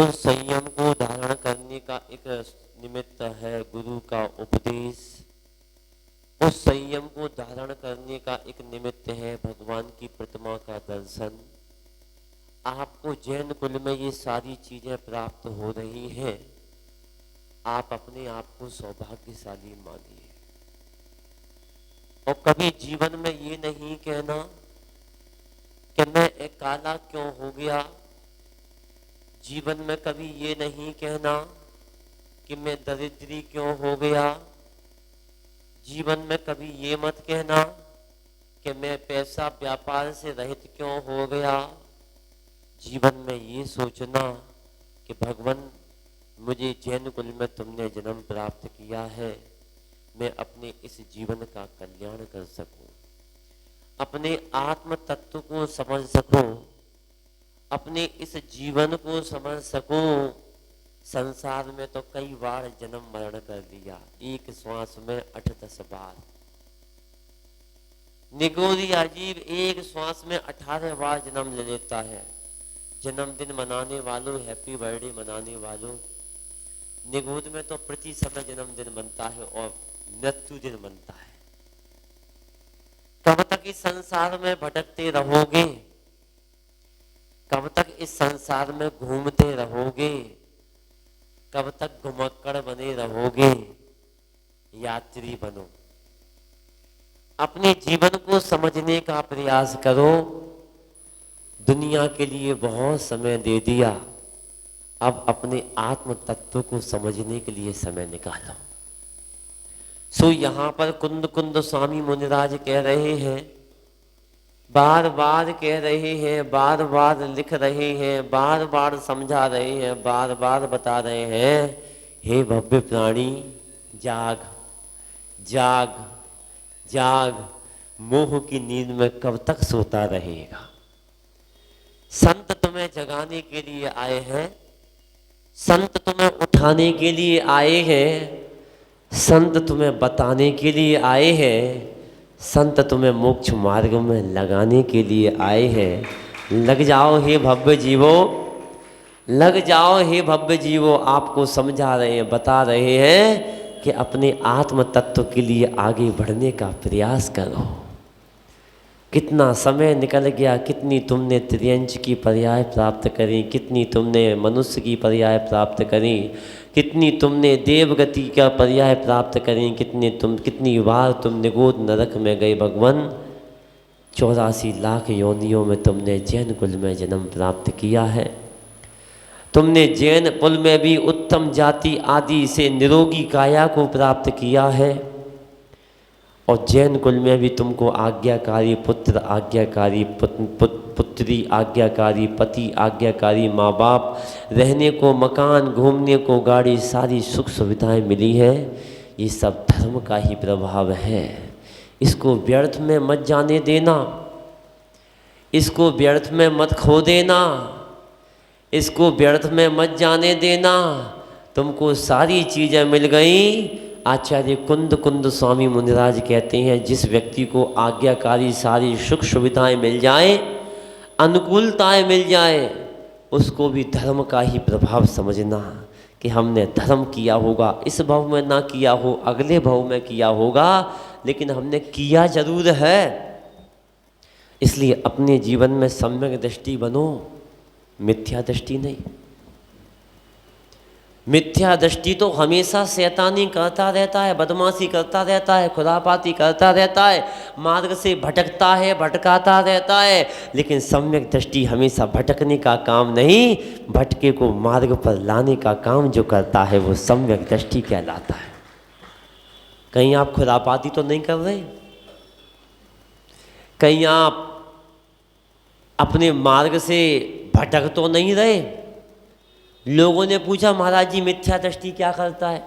उस संयम को धारण करने का एक निमित्त है गुरु का उपदेश। उस संयम को धारण करने का एक निमित्त है भगवान की प्रतिमा का दर्शन। आपको जैन कुल में ये सारी चीजें प्राप्त हो रही हैं, आप अपने आप को सौभाग्यशाली मानिए। और कभी जीवन में ये नहीं कहना कि मैं एक काला क्यों हो गया। जीवन में कभी ये नहीं कहना कि मैं दरिद्री क्यों हो गया। जीवन में कभी ये मत कहना कि मैं पैसा व्यापार से रहित क्यों हो गया। जीवन में ये सोचना कि भगवान मुझे जैन कुल में तुमने जन्म प्राप्त किया है, मैं अपने इस जीवन का कल्याण कर सकूं, अपने आत्म तत्व को समझ सकूं, अपने इस जीवन को समझ सकूं। संसार में तो कई बार जन्म मरण कर लिया, एक श्वास में 8-10 बार। निगोरी अजीब एक श्वास में 18 बार जन्म ले लेता है। जन्मदिन मनाने वालों, हैप्पी बर्थडे मनाने वालों, निगोद में तो प्रति समय जन्मदिन बनता है और मृत्यु दिन बनता है। कब तक इस संसार में भटकते रहोगे? कब तक इस संसार में घूमते रहोगे? कब तक घुमक्कड़ बने रहोगे? यात्री बनो, अपने जीवन को समझने का प्रयास करो। दुनिया के लिए बहुत समय दे दिया, अब अपने आत्म तत्व को समझने के लिए समय निकालो। सो यहाँ पर कुंद कुंद स्वामी मुनिराज कह रहे हैं, बार बार कह रहे हैं, बार बार लिख रहे हैं, बार बार समझा रहे हैं, बार बार बता रहे हैं, हे भव्य प्राणी जाग जाग जाग। मोह की नींद में कब तक सोता रहेगा? संत तुम्हें जगाने के लिए आए हैं, संत तुम्हें उठाने के लिए आए हैं, संत तुम्हें बताने के लिए आए हैं, संत तुम्हें मोक्ष मार्ग में लगाने के लिए आए हैं। लग जाओ हे भव्य जीवो, लग जाओ हे भव्य जीवो। आपको समझा रहे हैं, बता रहे हैं कि अपने आत्म तत्व के लिए आगे बढ़ने का प्रयास करो। कितना समय निकल गया, कितनी तुमने त्रियंच की पर्याय प्राप्त करी, कितनी तुमने मनुष्य की पर्याय प्राप्त करी, कितनी तुमने देवगति का पर्याय प्राप्त करी, कितनी बार तुम निगोद नरक में गए भगवान। 84 लाख योनियों में तुमने जैन कुल में जन्म प्राप्त किया है। तुमने जैन कुल में भी उत्तम जाति आदि से निरोगी काया को प्राप्त किया है, और जैन कुल में भी तुमको आज्ञाकारी पुत्र, आज्ञाकारी पुत्री, आज्ञाकारी पति, आज्ञाकारी माँ बाप, रहने को मकान, घूमने को गाड़ी, सारी सुख सुविधाएं मिली है। ये सब धर्म का ही प्रभाव है। इसको व्यर्थ में मत जाने देना, इसको व्यर्थ में मत खो देना, इसको व्यर्थ में मत जाने देना। तुमको सारी चीज़ें मिल गई। आचार्य कुंद कुंद स्वामी मुनिराज कहते हैं, जिस व्यक्ति को आज्ञाकारी सारी सुख सुविधाएं मिल जाए, अनुकूलताएं मिल जाए, उसको भी धर्म का ही प्रभाव समझना कि हमने धर्म किया होगा, इस भाव में ना किया हो, अगले भाव में किया होगा, लेकिन हमने किया जरूर है। इसलिए अपने जीवन में सम्यक दृष्टि बनो, मिथ्या दृष्टि नहीं। मिथ्या दृष्टि तो हमेशा शैतानी करता रहता है, बदमाशी करता रहता है, खुरापाती करता रहता है, मार्ग से भटकता है, भटकाता रहता है। लेकिन सम्यक दृष्टि हमेशा भटकने का काम नहीं, भटके को मार्ग पर लाने का काम जो करता है वो सम्यक दृष्टि कहलाता है। कहीं आप खुरापाती तो नहीं कर रहे? कहीं आप अपने मार्ग से भटक तो नहीं रहे? लोगों ने पूछा, महाराज जी मिथ्या दृष्टि क्या करता है?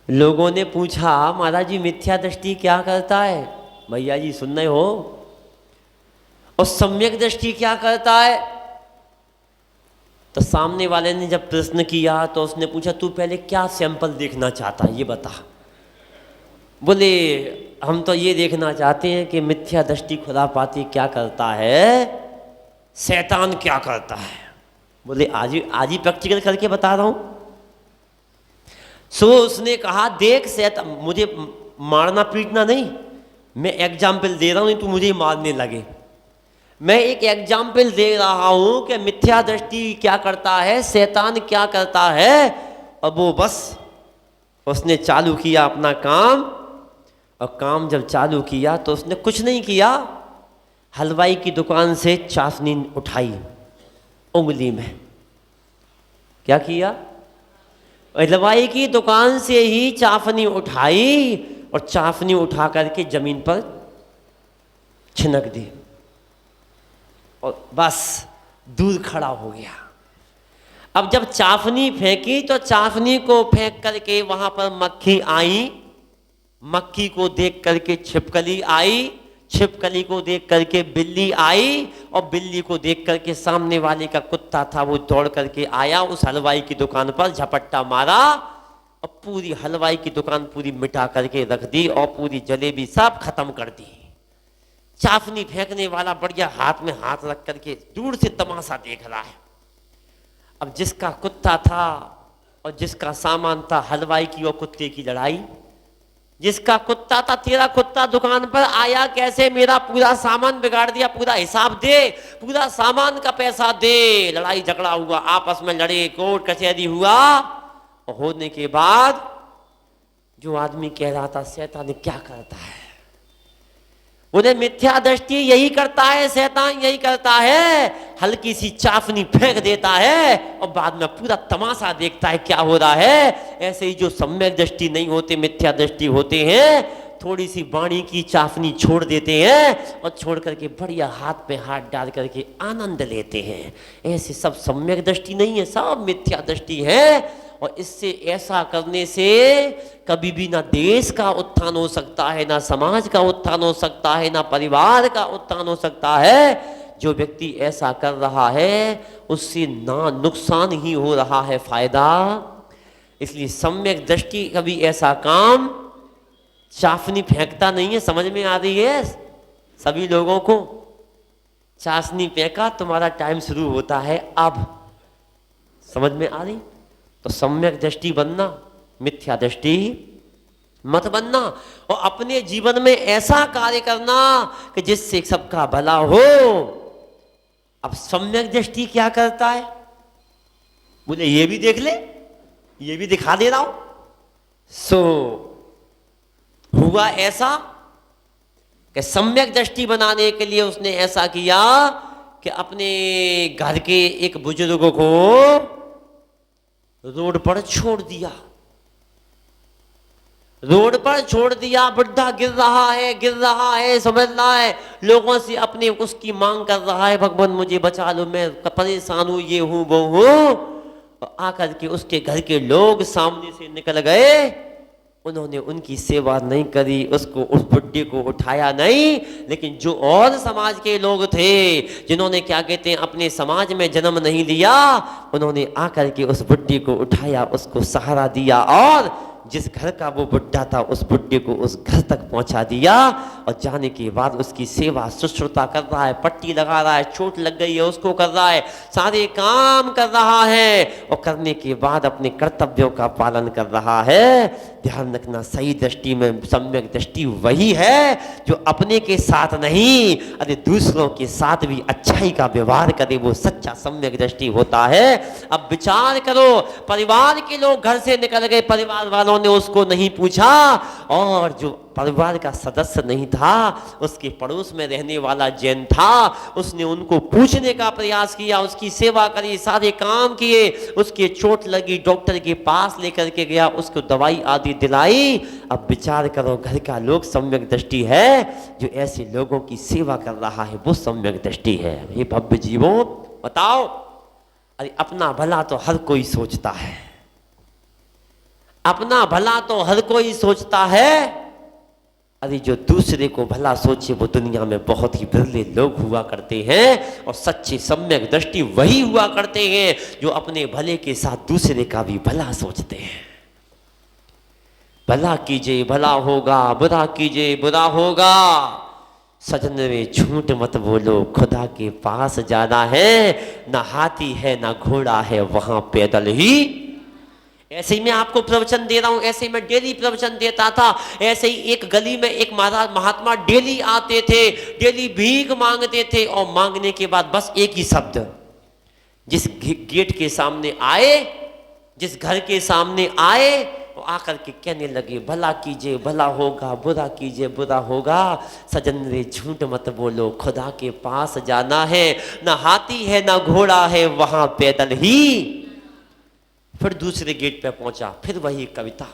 लोगों ने पूछा, महाराज जी मिथ्या दृष्टि क्या करता है? भैया जी सुन रहे हो? और सम्यक दृष्टि क्या करता है? तो सामने वाले ने जब प्रश्न किया तो उसने पूछा, तू पहले क्या सैंपल देखना चाहता है ये बता। बोले, हम तो ये देखना चाहते हैं कि मिथ्या दृष्टि खुरापाती क्या करता है, शैतान क्या करता है। बोले आज ही प्रैक्टिकल करके बता रहा हूं। सो उसने कहा देख शैतान, मुझे मारना पीटना नहीं, मैं एग्जाम्पल दे रहा हूं, नहीं तू मुझे मारने लगे। मैं एक एग्जाम्पल दे रहा हूं कि मिथ्या दृष्टि क्या करता है, शैतान क्या करता है। अब वो बस उसने चालू किया अपना काम, और काम जब चालू किया तो उसने कुछ नहीं किया, हलवाई की दुकान से चाशनी उठाई उंगली में। क्या किया? हलवाई की दुकान से ही चाशनी उठाई और चाशनी उठा करके जमीन पर छिनक दी और बस दूर खड़ा हो गया। अब जब चाशनी फेंकी तो चाशनी को फेंक करके वहां पर मक्खी आई, मक्खी को देख करके छिपकली आई, छिपकली को देख करके बिल्ली आई, और बिल्ली को देख करके सामने वाले का कुत्ता था वो दौड़ करके आया, उस हलवाई की दुकान पर झपट्टा मारा और पूरी हलवाई की दुकान पूरी मिटा करके रख दी और पूरी जलेबी सब खत्म कर दी। चाशनी फेंकने वाला बढ़िया हाथ में हाथ रख करके दूर से तमाशा देख रहा है। अब जिसका कुत्ता था और जिसका सामान था, हलवाई की और कुत्ते की लड़ाई। जिसका कुत्ता था, तेरा कुत्ता दुकान पर आया कैसे, मेरा पूरा सामान बिगाड़ दिया, पूरा हिसाब दे, पूरा सामान का पैसा दे। लड़ाई झगड़ा हुआ, आपस में लड़े, कोर्ट कचहरी हुआ, और होने के बाद जो आदमी कह रहा था शैतान क्या करता है, उन्हें मिथ्या दृष्टि यही करता है, शैतान यही करता है, हल्की सी चाशनी फेंक देता है और बाद में पूरा तमाशा देखता है क्या हो रहा है। ऐसे ही जो सम्यक दृष्टि नहीं होते, मिथ्या दृष्टि होते हैं, थोड़ी सी वाणी की चाशनी छोड़ देते हैं और छोड़ करके बढ़िया हाथ पे हाथ डाल करके आनंद लेते हैं। ऐसे सब सम्यक दृष्टि नहीं है, सब मिथ्या दृष्टि है। और इससे ऐसा करने से कभी भी ना देश का उत्थान हो सकता है, ना समाज का उत्थान हो सकता है, ना परिवार का उत्थान हो सकता है। जो व्यक्ति ऐसा कर रहा है उससे ना नुकसान ही हो रहा है, फायदा। इसलिए सम्यक दृष्टि कभी ऐसा काम चाशनी फेंकता नहीं है। समझ में आ रही है सभी लोगों को? चाशनी फेंका, तुम्हारा टाइम शुरू होता है अब। समझ में आ रही? तो सम्यक दृष्टि बनना, मिथ्या दृष्टि मत बनना, और अपने जीवन में ऐसा कार्य करना कि जिससे सबका भला हो। अब सम्यक दृष्टि क्या करता है? बोले ये भी देख ले, ये भी दिखा दे रहा हूं। सो हुआ ऐसा कि सम्यक दृष्टि बनाने के लिए उसने ऐसा किया कि अपने घर के एक बुजुर्ग को रोड पर छोड़ दिया। रोड पर छोड़ दिया, बुढ़ा गिर रहा है, समझ रहा है, लोगों से अपने उसकी मांग कर रहा है, भगवान मुझे बचा लो, मैं परेशान हूं, ये हूं वो हूं। आकर के उसके घर के लोग सामने से निकल गए, उन्होंने उनकी सेवा नहीं करी, उसको, उस बुड्ढे को उठाया नहीं। लेकिन जो और समाज के लोग थे जिन्होंने क्या कहते हैं अपने समाज में जन्म नहीं लिया, उन्होंने आकर के उस बुड्ढे को उठाया, उसको सहारा दिया, और जिस घर का वो बुड्ढा था उस बुड्ढे को उस घर तक पहुंचा दिया। और जाने के बाद उसकी सेवा शुश्रूषा कर रहा है, पट्टी लगा रहा है, चोट लग गई है उसको कर रहा है, सारे काम कर रहा है, और करने के बाद अपने कर्तव्यों का पालन कर रहा है। ध्यान रखना, सही दृष्टि में सम्यक दृष्टि वही है जो अपने के साथ नहीं, अरे दूसरों के साथ भी अच्छाई का व्यवहार करे, वो सच्चा सम्यक दृष्टि होता है। अब विचार करो, परिवार के लोग घर से निकल गए, परिवार वालों ने उसको नहीं पूछा, और जो परिवार का सदस्य नहीं था, उसके पड़ोस में रहने वाला जैन था, उसने उनको पूछने का प्रयास किया, उसकी सेवा करी, सारे काम किए, उसके चोट लगी, डॉक्टर के पास लेकर के गया, उसको दवाई आदि दिलाई। अब विचार करो, घर का लोग सम्यक दृष्टि है, जो ऐसे लोगों की सेवा कर रहा है वो सम्यक दृष्टि है। ये भव्य जीवों बताओ, अरे अपना भला तो हर कोई सोचता है, अपना भला तो हर कोई सोचता है, अरे जो दूसरे को भला सोचे वो दुनिया में बहुत ही बिरले लोग हुआ करते हैं। और सच्चे सम्यक दृष्टि वही हुआ करते हैं जो अपने भले के साथ दूसरे का भी भला सोचते हैं। भला कीजिए भला होगा, बुरा कीजिए बुरा होगा। सजन रे झूठ मत बोलो, खुदा के पास जाना है, ना हाथी है ना घोड़ा है, वहां पैदल ही। ऐसे ही मैं आपको प्रवचन दे रहा हूं, ऐसे ही मैं डेली प्रवचन देता था। ऐसे ही एक गली में एक महाराज महात्मा डेली आते थे, डेली भीख मांगते थे, और मांगने के बाद बस एक ही शब्द, जिस गेट के सामने आए, जिस घर के सामने आए, वो आकर के कहने लगे, भला कीजिए भला होगा, बुरा कीजिए बुरा होगा, सजन रे झूठ मत बोलो, खुदा के पास जाना है, ना हाथी है ना घोड़ा है, वहां पैदल ही। फिर दूसरे गेट पे पहुंचा, फिर वही कविता।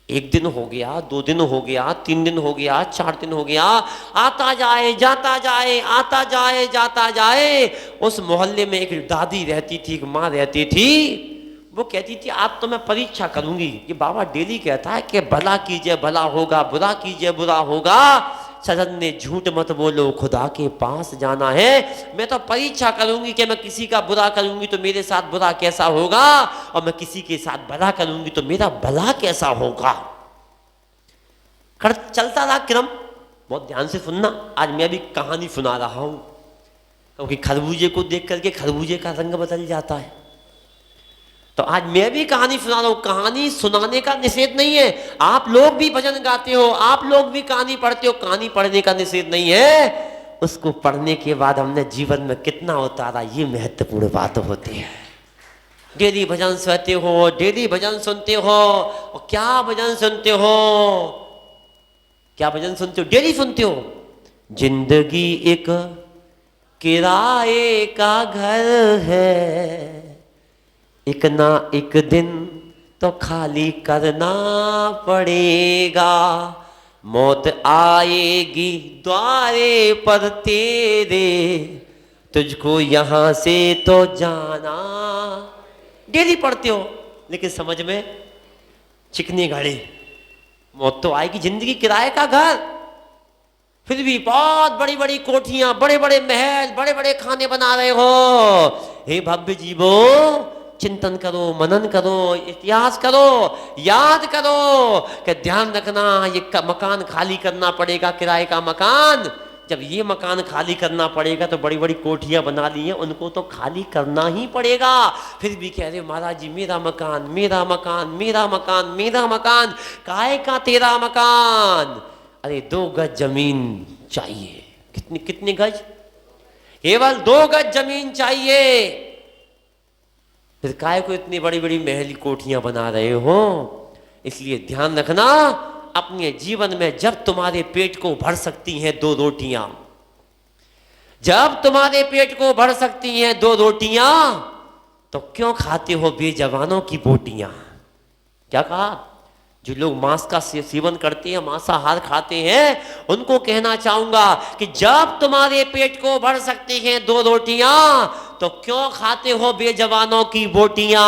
एक दिन हो गया, 2 दिन हो गया, 3 दिन हो गया, 4 दिन हो गया, आता जाए जाता जाए, आता जाए जाता जाए। उस मोहल्ले में एक दादी रहती थी, एक माँ रहती थी, वो कहती थी आज तो मैं परीक्षा करूंगी। ये बाबा डेली कहता है कि भला कीजिए भला होगा, बुरा कीजिए बुरा होगा, सजन ने झूठ मत बोलो, खुदा के पास जाना है। मैं तो परीक्षा करूंगी कि मैं किसी का बुरा करूंगी तो मेरे साथ बुरा कैसा होगा, और मैं किसी के साथ भला करूंगी तो मेरा भला कैसा होगा। चलता रहा क्रम। बहुत ध्यान से सुनना, आज मैं भी कहानी सुना रहा हूं, क्योंकि खरबूजे को देख करके खरबूजे का रंग बदल जाता है। तो आज मैं भी कहानी सुना रहा हूं। कहानी सुनाने का निषेध नहीं है, आप लोग भी भजन गाते हो, आप लोग भी कहानी पढ़ते हो, कहानी पढ़ने का निषेध नहीं है। उसको पढ़ने के बाद हमने जीवन में कितना उतारा, ये महत्वपूर्ण बात होती है। डेली भजन सुनते हो, डेली भजन सुनते हो, और क्या भजन सुनते हो, क्या भजन सुनते हो, डेली सुनते हो। जिंदगी एक किराए का घर है, एक ना एक दिन तो खाली करना पड़ेगा, मौत आएगी द्वारे पर तेरे, तुझको यहां से तो जाना। डेली पढ़ते हो, लेकिन समझ में चिकनी घड़ी। मौत तो आएगी, जिंदगी किराए का घर, फिर भी बहुत बड़ी बड़ी कोठियां, बड़े बड़े महल, बड़े बड़े खाने बना रहे हो। हे भव्य जीवो, चिंतन करो, मनन करो, इतिहास करो, याद करो कि ध्यान रखना ये मकान खाली करना पड़ेगा, किराए का मकान। जब ये मकान खाली करना पड़ेगा तो बड़ी बड़ी कोठियां बना ली हैं, उनको तो खाली करना ही पड़ेगा। फिर भी कह रहे महाराज जी मेरा मकान, मेरा मकान, मेरा मकान, मेरा मकान, काहे का तेरा मकान। अरे 2 गज जमीन चाहिए। कितनी कितनी गज? केवल 2 गज जमीन चाहिए। फिर काय को इतनी बड़ी बड़ी महली कोठियां बना रहे हो। इसलिए ध्यान रखना, अपने जीवन में जब तुम्हारे पेट को भर सकती हैं 2 रोटियां, जब तुम्हारे पेट को भर सकती हैं 2 रोटियां, तो क्यों खाते हो बेजवानों की बोटियां। क्या कहा? जो लोग मांस का सेवन करते हैं, मांसाहार खाते हैं, उनको कहना चाहूंगा कि जब तुम्हारे पेट को भर सकती हैं 2 रोटियां, तो क्यों खाते हो बेजवानों की बोटियां।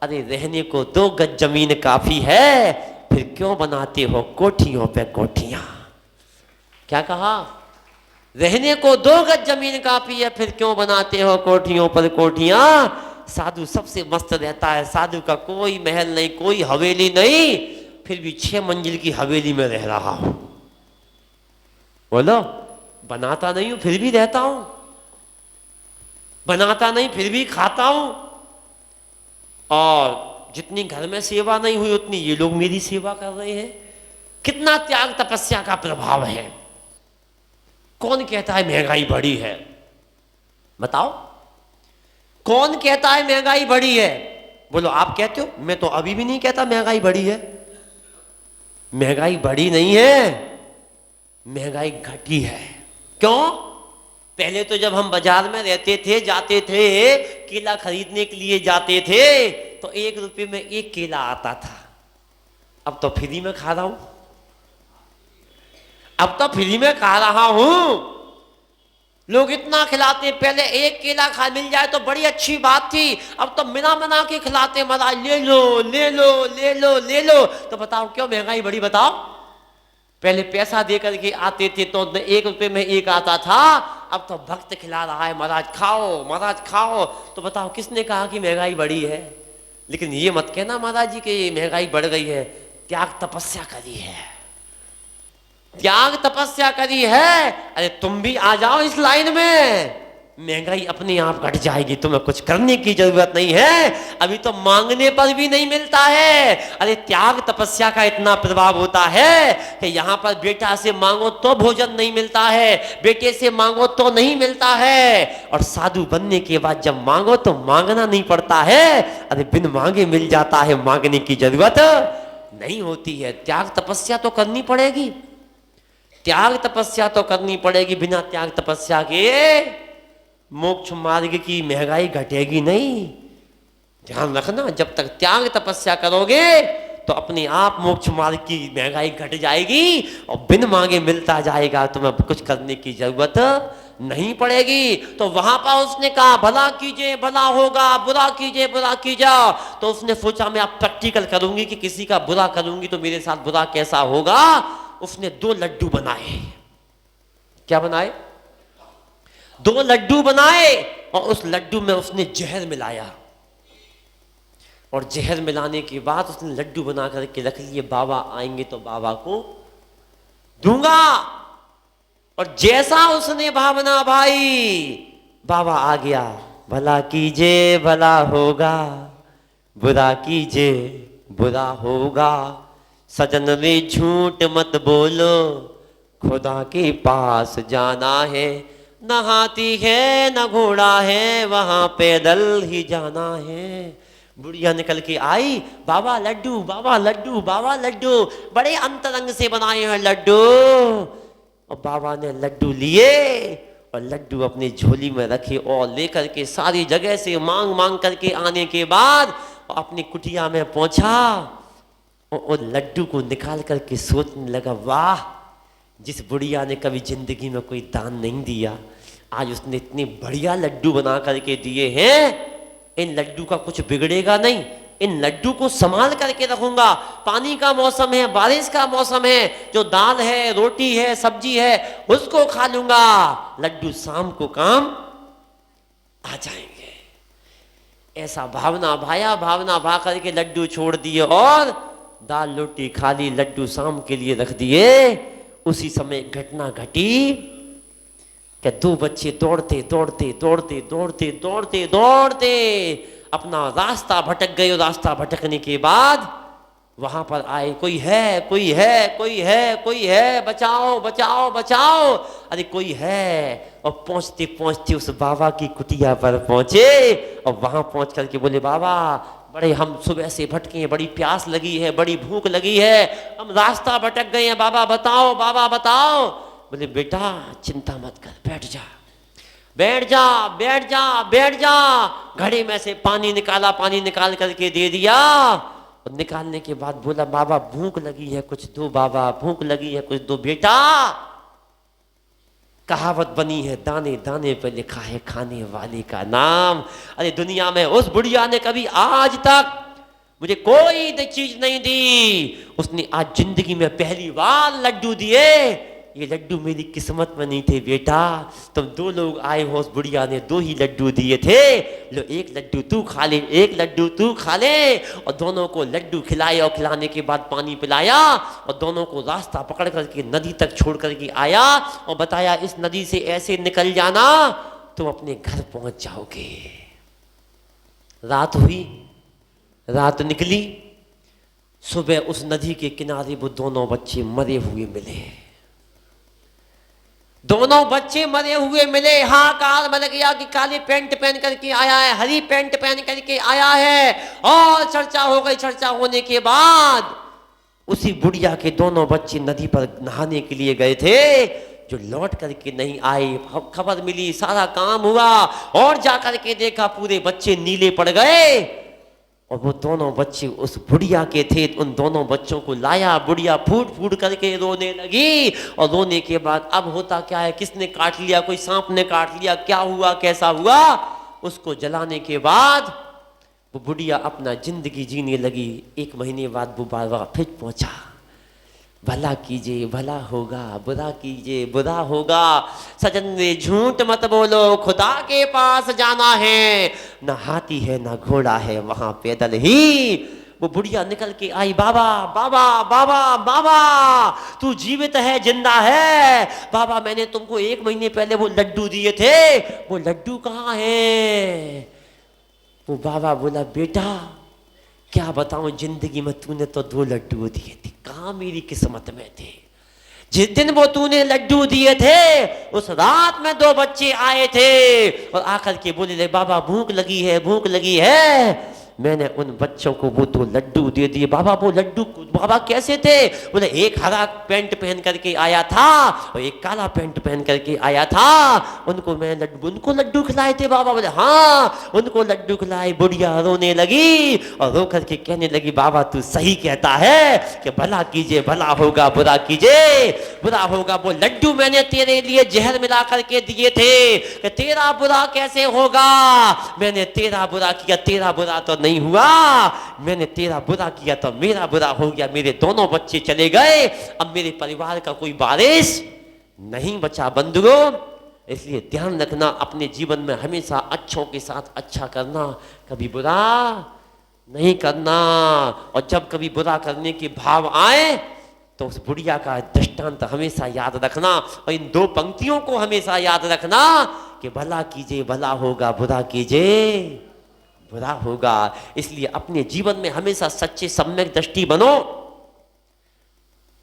अरे रहने को 2 गज जमीन काफी है, फिर क्यों बनाते हो कोठियों पे कोठियां। क्या कहा? रहने को 2 गज जमीन काफी है, फिर क्यों बनाते हो कोठियों पर कोठियां। साधु सबसे मस्त रहता है, साधु का कोई महल नहीं, कोई हवेली नहीं, फिर भी 6 मंजिल की हवेली में रह रहा हूं। बोलो, बनाता नहीं हूं फिर भी रहता हूं, बनाता नहीं फिर भी खाता हूं, और जितनी घर में सेवा नहीं हुई उतनी ये लोग मेरी सेवा कर रहे हैं। कितना त्याग तपस्या का प्रभाव है। कौन कहता है महंगाई बढ़ी है? बताओ, कौन कहता है महंगाई बढ़ी है? बोलो, आप कहते हो? मैं तो अभी भी नहीं कहता महंगाई बढ़ी है। महंगाई बढ़ी नहीं है, महंगाई घटी है। क्यों? पहले तो जब हम बाजार में रहते थे, जाते थे, केला खरीदने के लिए जाते थे, तो 1 रुपये में 1 केला आता था। अब तो फ्री में खा रहा हूं, अब तो फ्री में खा रहा हूं। लोग इतना खिलाते, पहले 1 केला खा मिल जाए तो बड़ी अच्छी बात थी, अब तो मिना मना के खिलाते, महाराज ले लो ले लो ले लो ले लो। तो बताओ क्यों महंगाई बढ़ी? बताओ, पहले पैसा दे करके आते थे तो 1 रुपये में 1 आता था, अब तो भक्त खिला रहा है, महाराज खाओ महाराज खाओ। तो बताओ किसने कहा कि महंगाई बढ़ी है? लेकिन ये मत कहना महाराज जी कि महंगाई बढ़ गई है, त्याग तपस्या करी है। त्याग तपस्या करी है, अरे तुम भी आ जाओ इस लाइन में। महंगाई अपने आप घट जाएगी, तुम्हें कुछ करने की जरूरत नहीं है, अभी तो मांगने पर भी नहीं मिलता है। अरे त्याग तपस्या का इतना प्रभाव होता है कि यहाँ पर बेटा से मांगो तो भोजन नहीं मिलता है, बेटे से मांगो तो नहीं मिलता है, और साधु बनने के बाद जब मांगो तो मांगना नहीं पड़ता है, अरे बिन मांगे मिल जाता है, मांगने की जरूरत नहीं होती है। त्याग तपस्या तो करनी पड़ेगी, त्याग तपस्या तो करनी पड़ेगी, बिना त्याग तपस्या के मोक्ष मार्ग की महंगाई घटेगी नहीं। ध्यान रखना, जब तक त्याग तपस्या करोगे तो अपने आप मोक्ष मार्ग की महंगाई घट जाएगी और बिन मांगे मिलता जाएगा, तुम्हें कुछ करने की जरूरत नहीं पड़ेगी। तो वहां पर उसने कहा भला कीजिए भला होगा, बुरा कीजिए बुरा कीजिए। तो उसने सोचा मैं अब प्रैक्टिकल करूंगी कि किसी का बुरा करूंगी तो मेरे साथ बुरा कैसा होगा। उसने 2 लड्डू बनाए। क्या बनाए? 2 लड्डू बनाए, और उस लड्डू में उसने जहर मिलाया, और जहर मिलाने के बाद उसने लड्डू बना करके रख लिए, बाबा आएंगे तो बाबा को दूंगा। और जैसा उसने भावना भाई, बाबा आ गया। भला कीजिए भला होगा, बुरा कीजिए बुरा होगा, सजन रे झूठ मत बोलो, खुदा के पास जाना है, न हाथी है न घोड़ा है, वहां पैदल ही जाना है। बुढ़िया निकल के आई, बाबा लड्डू बाबा लड्डू बाबा लड्डू, बड़े अंतरंग से बनाए हैं लड्डू। और बाबा ने लड्डू लिए और लड्डू अपनी झोली में रखे, और लेकर के सारी जगह से मांग मांग करके आने के बाद अपनी कुटिया में पहुंचा, और लड्डू को निकाल करके सोचने लगा, वाह, जिस बुढ़िया ने कभी जिंदगी में कोई दान नहीं दिया, आज उसने इतने बढ़िया लड्डू बना करके दिए हैं। इन लड्डू का कुछ बिगड़ेगा नहीं, इन लड्डू को संभाल करके रखूंगा। पानी का मौसम है, बारिश का मौसम है, जो दाल है रोटी है सब्जी है उसको खा लूंगा, लड्डू शाम को काम आ जाएंगे। ऐसा भावना भाया, भावना भा करके लड्डू छोड़ दिए और दाल रोटी खा ली, लड्डू शाम के लिए रख दिए। उसी समय घटना घटी कि 2 बच्चे दौड़ते दौड़ते दौड़ते दौड़ते दौड़ते दौड़ते अपना रास्ता भटक गए, और रास्ता भटकने के बाद वहां पर आए, कोई है कोई है कोई है कोई है, बचाओ बचाओ बचाओ, अरे कोई है। और पहुंचते पहुंचते उस बाबा की कुटिया पर पहुंचे, और वहां पहुंच करके बोले, बाबा बड़े हम सुबह से भटके हैं, बड़ी प्यास लगी है, बड़ी भूख लगी है, हम रास्ता भटक गए हैं, बाबा बताओ बाबा बताओ। बोले बेटा चिंता मत कर, बैठ जा बैठ जा बैठ जा बैठ जा। घड़े में से पानी निकाला, पानी निकाल करके दे दिया, और निकालने के बाद बोला, बाबा भूख लगी है कुछ दो, बाबा भूख लगी है कुछ दो। बेटा कहावत बनी है, दाने दाने पे लिखा है खाने वाले का नाम। अरे दुनिया में उस बुढ़िया ने कभी आज तक मुझे कोई चीज नहीं दी, उसने आज जिंदगी में पहली बार लड्डू दिए। ये लड्डू मेरी किस्मत में नहीं थे बेटा, तुम 2 लोग आए हो, उस बुढ़िया ने 2 ही लड्डू दिए थे, लो 1 लड्डू तू खा ले 1 लड्डू तू खा ले। और दोनों को लड्डू खिलाए, और खिलाने के बाद पानी पिलाया, और दोनों को रास्ता पकड़ करके नदी तक छोड़ करके आया, और बताया इस नदी से ऐसे निकल जाना तुम अपने घर पहुंच जाओगे। रात हुई, रात निकली, सुबह उस नदी के किनारे वो दोनों बच्चे मरे हुए मिले। दोनों बच्चे मरे हुए मिले। हाहाकार बन गया कि काली पैंट पहन करके आया है, हरी पैंट पहन करके आया है, और चर्चा हो गई। चर्चा होने के बाद उसी बुढ़िया के दोनों बच्चे नदी पर नहाने के लिए गए थे, जो लौट करके नहीं आए। खबर मिली, सारा काम हुआ, और जाकर के देखा पूरे बच्चे नीले पड़ गए, और वो दोनों बच्चे उस बुढ़िया के थे। उन दोनों बच्चों को लाया, बुढ़िया फूट फूट करके रोने लगी। और रोने के बाद अब होता क्या है, किसने काट लिया, कोई सांप ने काट लिया, क्या हुआ कैसा हुआ, उसको जलाने के बाद वो बुढ़िया अपना जिंदगी जीने लगी। 1 महीने बाद वो बाबा फिर पहुंचा, भला कीजिए भला होगा, बुरा कीजिए बुरा होगा, सजन रे झूठ मत बोलो, खुदा के पास जाना है, न हाथी है न घोड़ा है, वहां पैदल ही वो बुढ़िया निकल के आई, बाबा बाबा बाबा बाबा तू जीवित है, जिंदा है। बाबा मैंने तुमको 1 महीने पहले वो लड्डू दिए थे, वो लड्डू कहाँ है? वो बाबा बोला, बेटा क्या बताऊं, जिंदगी में तूने तो 2 लड्डू दिए थे, कहाँ मेरी किस्मत में थे। जिस दिन वो तूने लड्डू दिए थे उस रात में 2 बच्चे आए थे और आकर के बोले, ले बाबा भूख लगी है, भूख लगी है। मैंने उन बच्चों को वो 2 लड्डू दे दिए। बाबा वो लड्डू बाबा कैसे थे? बोले एक हरा पैंट पहन करके आया था और एक काला पैंट पहन करके आया था। उनको लड्डू खिलाए थे बाबा। बोले हाँ, उनको लड्डू खिलाए। बुढ़िया रोने लगी और रो करके कहने लगी, बाबा तू सही कहता है कि भला कीजिए भला होगा, बुरा कीजिए बुरा होगा। वो लड्डू मैंने तेरे लिए जहर मिला करके दिए थे कि तेरा बुरा कैसे होगा। मैंने तेरा बुरा किया, तेरा बुरा तो नहीं हुआ, मैंने तेरा बुरा किया तो मेरा बुरा हो गया। मेरे दोनों बच्चे चले गए, अब मेरे परिवार का कोई वारिस नहीं बचा। बंधुओं, इसलिए ध्यान रखना, अपने जीवन में हमेशा अच्छों के साथ अच्छा करना, कभी बुरा नहीं करना। और जब कभी बुरा करने के भाव आए तो उस बुढ़िया का दृष्टांत हमेशा याद रखना और इन 2 पंक्तियों को हमेशा याद रखना कि भला कीजिए भला होगा, बुरा कीजिए बुरा होगा। इसलिए अपने जीवन में हमेशा सच्चे सम्यक दृष्टि बनो।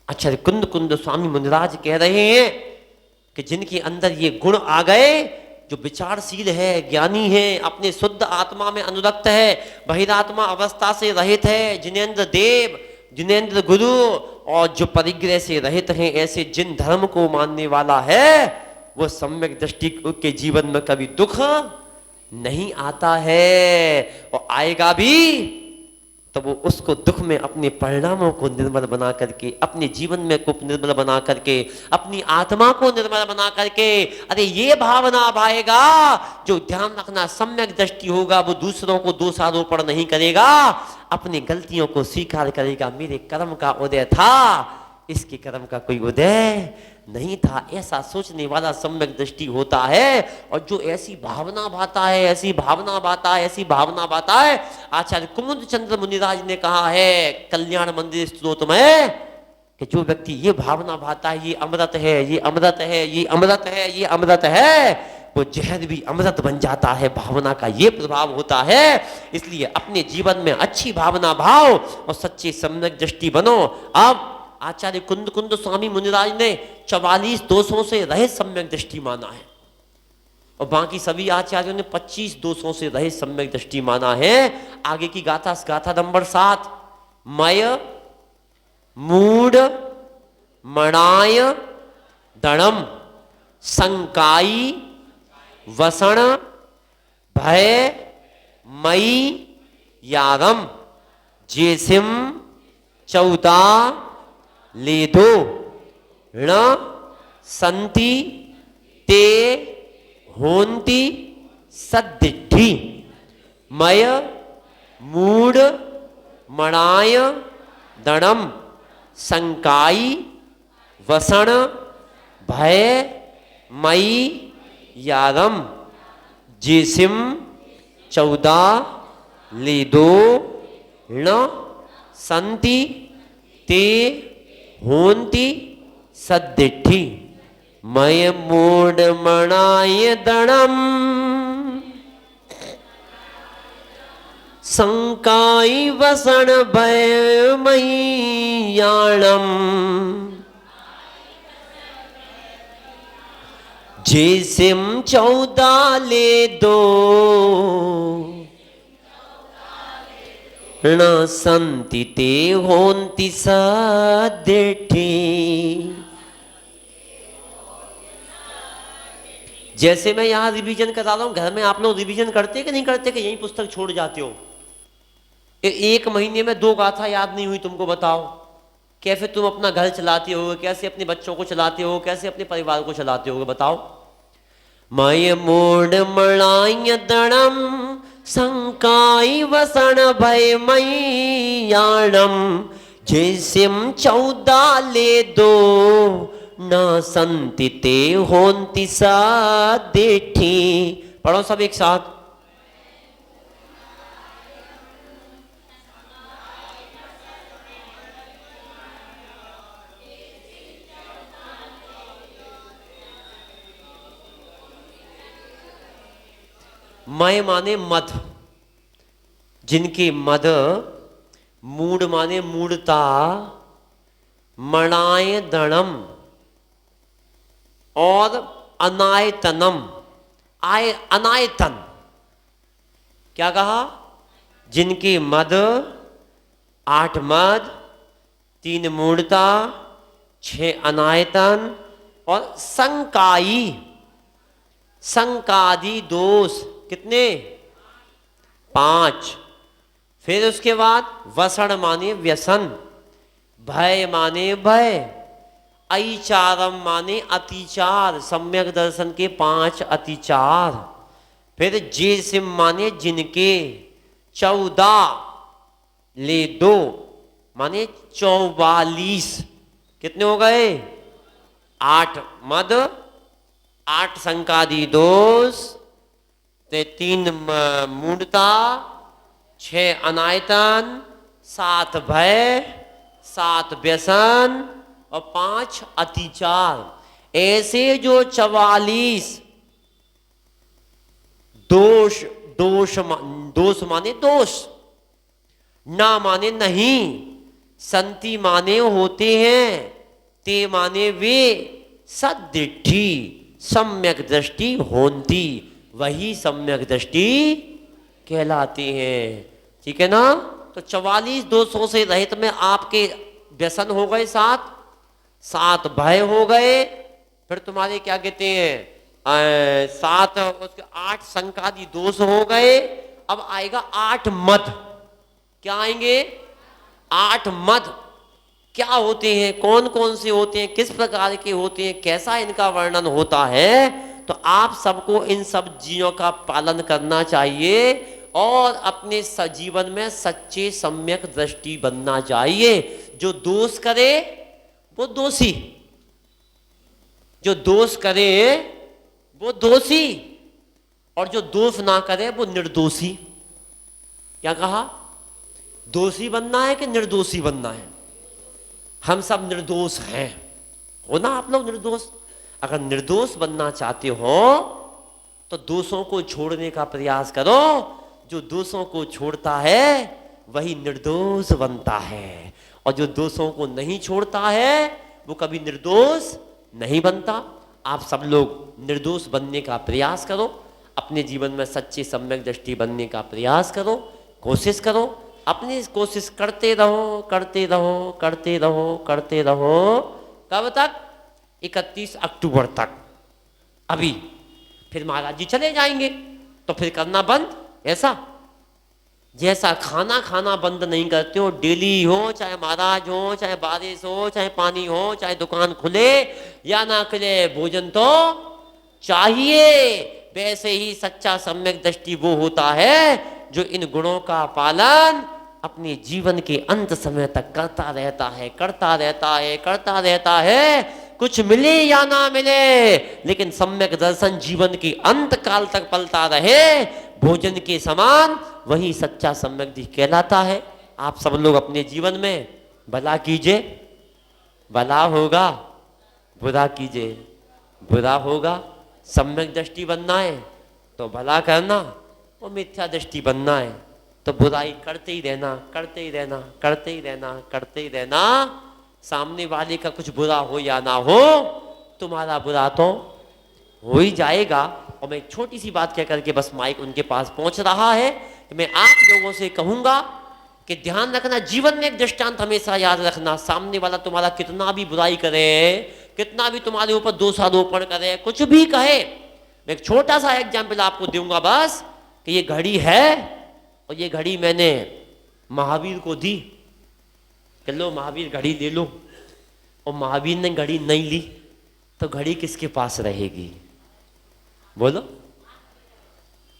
आचार्य कुंद कुंद स्वामी मुनिराज कह रहे हैं कि जिनके अंदर ये गुण आ गए, जो विचारशील है, ज्ञानी है, अपने शुद्ध आत्मा में अनुरक्त है, बहिरात्मा अवस्था से रहित है, जिनेन्द्र देव, जिनेन्द्र गुरु और जो परिग्रह से रहित हैं, ऐसे जिन धर्म को मानने वाला है वो सम्यक दृष्टि के जीवन में कभी दुख नहीं आता है और आएगा भी तो वो उसको दुख में अपने परिणामों को निर्मल बना करके, अपने जीवन में को निर्मल बना करके, अपनी आत्मा को निर्मल बना करके, अरे ये भावना भाएगा। जो ध्यान रखना, सम्यक दृष्टि होगा, वो दूसरों को दोषारोपण नहीं करेगा, अपनी गलतियों को स्वीकार करेगा। मेरे कर्म का उदय था, इसके कर्म का कोई उदय नहीं था, ऐसा सोचने वाला सम्यक दृष्टि होता है। और जो ऐसी भावना भाता है, ऐसी भावना भाता है, ऐसी भावना भाता है, आचार्य कुमुद चंद्र मुनिराज ने कहा है कल्याण मंदिर स्तोत्र में कि जो व्यक्ति ये भावना भाता है, ये अमृत है, ये अमृत है, ये अमृत है, ये अमृत है, वो जहर भी अमृत बन जाता है। भावना का ये प्रभाव होता है। इसलिए अपने जीवन में अच्छी भावना भाव और सच्ची सम्यक दृष्टि बनो। अब आचार्य कुंद कुंद स्वामी मुनिराज ने 44 दोषों से रहित सम्यक दृष्टि माना है और बाकी सभी आचार्यों ने 25 दोषों से रहित सम्यक दृष्टि माना है। आगे की गाथा नंबर 7, मय मूढ़ मणाय दणम संकाई वसण भय मई यारम जेसिम 14 लेदो ण संति ते होन्ति सद्दिद्धि मय मूढ़ मणाय दणम संकाई वसण भय मई यारम जेसिम 14 लेदो ण संति ते होन्ति सद्दिद्धि मय मूढ़ मणाय दणम संकाई वसण भय मई याणम जेसिम 14 ले दो न संति ते होन्ति सद्दिद्धि। जैसे मैं यहां रिवीजन करा रहा हूं, घर में आप लोग रिवीजन करते कि नहीं करते कि यही पुस्तक छोड़ जाते हो? 1 महीने में 2 गाथा याद नहीं हुई तुमको, बताओ कैसे तुम अपना घर चलाते हो, कैसे अपने बच्चों को चलाते हो, कैसे अपने परिवार को चलाते हो, बताओ। मय मूढ़ मणाय दणम संकाई वसण भय मई याणम जेसिम 14 ले दो न संति ते होन्ति सद्दिद्धि। पढ़ो सब एक साथ। मय माने मद, जिनके मद, मूड माने मूढ़ता, मणाय दणम और अनायतनम, आय अनायतन। क्या कहा? जिनके मद, 8 मद, 3 मूढ़ता, 6 अनायतन और संकाई, संकादि दोष कितने? 5। फिर उसके बाद वसण माने व्यसन, भय माने भय, अतिचारम माने अतिचार, सम्यक दर्शन के 5 अतिचार। फिर जेसिम माने जिनके, 14 ले 2 माने 44। कितने हो गए? 8 मद, 8 संकादि दोष, 3 मूढ़ता, 6 अनायतन, 7 भय, 7 व्यसन और 5 अतिचार। ऐसे जो 44 दोष, दोष माने दोष, ना माने नहीं, संति माने होते हैं, ते माने वे, सद्दृष्टि सम्यक दृष्टि होती, वही सम्यक दृष्टि कहलाती है। ठीक है ना? तो 44 दोषों से रहित में आपके व्यसन हो गए 7 भय हो गए, फिर तुम्हारे क्या कहते हैं 7, उसके 8 संकादि दोष हो गए। अब आएगा 8 मद। क्या आएंगे? 8 मद। क्या होते हैं, कौन कौन से होते हैं, किस प्रकार के होते हैं, कैसा इनका वर्णन होता है? तो आप सबको इन सब चीजों का पालन करना चाहिए और अपने जीवन में सच्चे सम्यक दृष्टि बनना चाहिए। जो दोष करे वो दोषी, जो दोष करे वो दोषी, और जो दोष ना करे वो निर्दोषी। क्या कहा? दोषी बनना है कि निर्दोषी बनना है? हम सब निर्दोष हैं, हो ना आप लोग निर्दोष? अगर निर्दोष बनना चाहते हो तो दोषों को छोड़ने का प्रयास करो। जो दोषों को छोड़ता है वही निर्दोष बनता है, और जो दोषों को नहीं छोड़ता है वो कभी निर्दोष नहीं बनता। आप सब लोग निर्दोष बनने का प्रयास करो, अपने जीवन में सच्ची सम्यक दृष्टि बनने का प्रयास करो, कोशिश करो, अपनी कोशिश करते रहो, करते रहो, करते रहो, करते रहो। कब तक? 31 अक्टूबर तक। अभी फिर महाराज जी चले जाएंगे तो फिर करना बंद। ऐसा जैसा खाना खाना बंद नहीं करते हो, डेली हो, चाहे महाराज हो, चाहे बारिश हो, चाहे पानी हो, चाहे दुकान खुले या ना खुले, भोजन तो चाहिए। वैसे ही सच्चा सम्यक दृष्टि वो होता है जो इन गुणों का पालन अपने जीवन के अंत समय तक करता रहता है, करता रहता है, करता रहता है। कुछ मिले या ना मिले, लेकिन सम्यक दर्शन जीवन के अंत काल तक पलता रहे, भोजन के समान, वही सच्चा सम्यक दृष्टि कहलाता है। आप सब लोग अपने जीवन में भला कीजिए, भला होगा, बुरा कीजिए, बुरा होगा। सम्यक दृष्टि बनना है तो भला करना, और मिथ्या दृष्टि बनना है तो बुराई करते ही रहना, करते ही रहना, करते ही रहना, करते ही रहना। सामने वाले का कुछ बुरा हो या ना हो, तुम्हारा बुरा तो हो ही जाएगा। और मैं एक छोटी सी बात कह करके बस माइक उनके पास पहुंच रहा है कि मैं आप लोगों से कहूंगा कि ध्यान रखना, जीवन में एक दृष्टांत हमेशा याद रखना। सामने वाला तुम्हारा कितना भी बुराई करे, कितना भी तुम्हारे ऊपर दोषारोपण करे, कुछ भी कहे, मैं एक छोटा सा एग्जाम्पल आपको दूंगा बस, कि ये घड़ी है और ये घड़ी मैंने महावीर को दी कि लो महावीर घड़ी ले लो, और महावीर ने घड़ी नहीं ली, तो घड़ी किसके पास रहेगी? बोलो,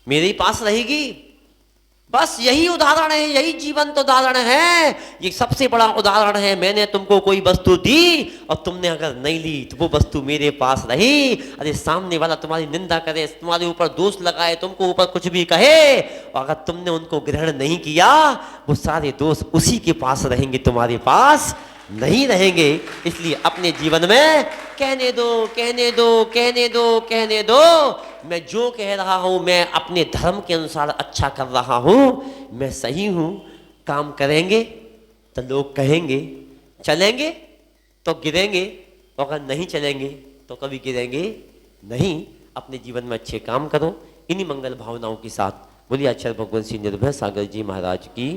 मेरे ही पास रहेगी। बस यही उदाहरण है, यही जीवंत उदाहरण है, ये सबसे बड़ा उदाहरण है। मैंने तुमको कोई वस्तु दी और तुमने अगर नहीं ली तो वो वस्तु मेरे पास रही। अरे सामने वाला तुम्हारी निंदा करे, तुम्हारे ऊपर दोष लगाए, तुमको ऊपर कुछ भी कहे, और अगर तुमने उनको ग्रहण नहीं किया, वो सारे दोष उसी के पास रहेंगे, तुम्हारे पास नहीं रहेंगे। इसलिए अपने जीवन में कहने दो कहने दो कहने दो कहने दो, मैं जो कह रहा हूं मैं अपने धर्म के अनुसार अच्छा कर रहा हूं, मैं सही हूं। काम करेंगे तो लोग कहेंगे, चलेंगे तो गिरेंगे, और अगर नहीं चलेंगे तो कभी गिरेंगे नहीं। अपने जीवन में अच्छे काम करो। इन्हीं मंगल भावनाओं के साथ बोलिए आचार्य भगवंत सिंह निर्भय सागर जी महाराज की